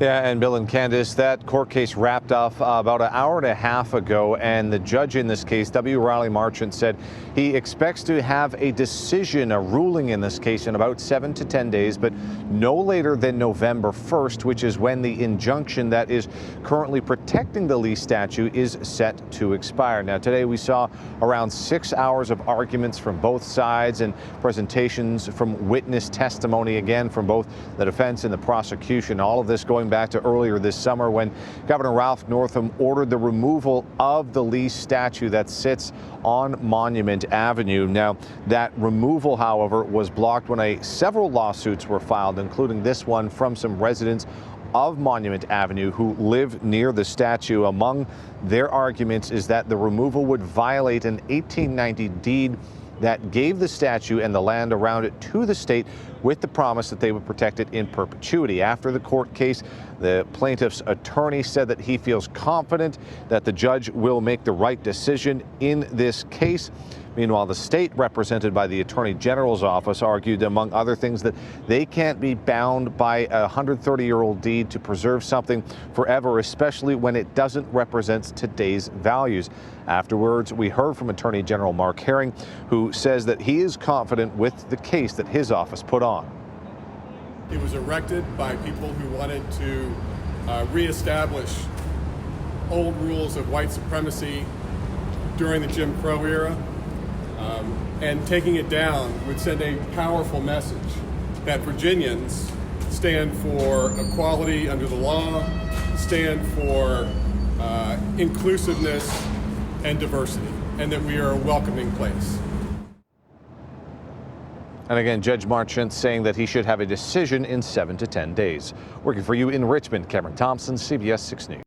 Yeah, and Bill and Candace, that court case wrapped up about an hour and a half ago, and the judge in this case, W. Riley Marchant, said he expects to have a decision, a ruling in this case in about 7 to 10 days, but no later than November 1st, which is when the injunction that is currently protecting the Lee statue is set to expire. Now, today we saw around 6 hours of arguments from both sides and presentations from witness testimony, again, from both the defense and the prosecution. All of this going back to earlier this summer when Governor Ralph Northam ordered the removal of the Lee statue that sits on Monument Avenue. Now, that removal, however, was blocked when several lawsuits were filed, including this one from some residents of Monument Avenue who live near the statue. Among their arguments is that the removal would violate an 1890 deed that gave the statue and the land around it to the state with the promise that they would protect it in perpetuity. After the court case, the plaintiff's attorney said that he feels confident that the judge will make the right decision in this case. Meanwhile, the state, represented by the Attorney General's office, argued, among other things, that they can't be bound by a 130-year-old deed to preserve something forever, especially when it doesn't represent today's values. Afterwards, we heard from Attorney General Mark Herring, who says that he is confident with the case that his office put on. It was erected by people who wanted to reestablish old rules of white supremacy during the Jim Crow era. And taking it down would send a powerful message that Virginians stand for equality under the law, stand for inclusiveness and diversity, and that we are a welcoming place. And again, Judge Marchant saying that he should have a decision in 7 to 10 days. Working for you in Richmond, Cameron Thompson, CBS 6 News.